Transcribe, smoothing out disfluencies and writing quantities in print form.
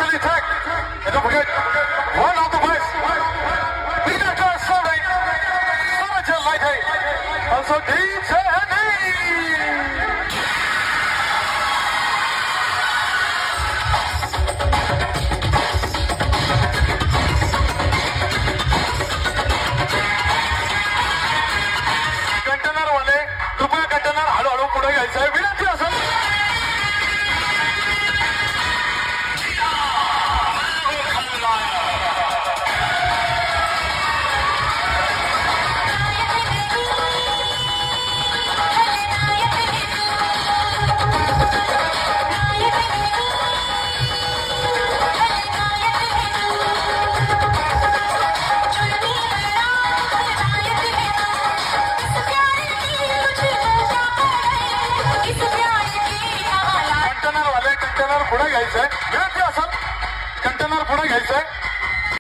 actually attack. And don't forget, one of the best. Leader to serving. Sergeant Lighty. Also DJ container वाले कृपया container हळूहळू पुढे घ्यायचं आहे विनंती असेल. कंटेनर पुढे घ्यायचंय विनंती असेल. कंटेनर पुढे घ्यायचंय.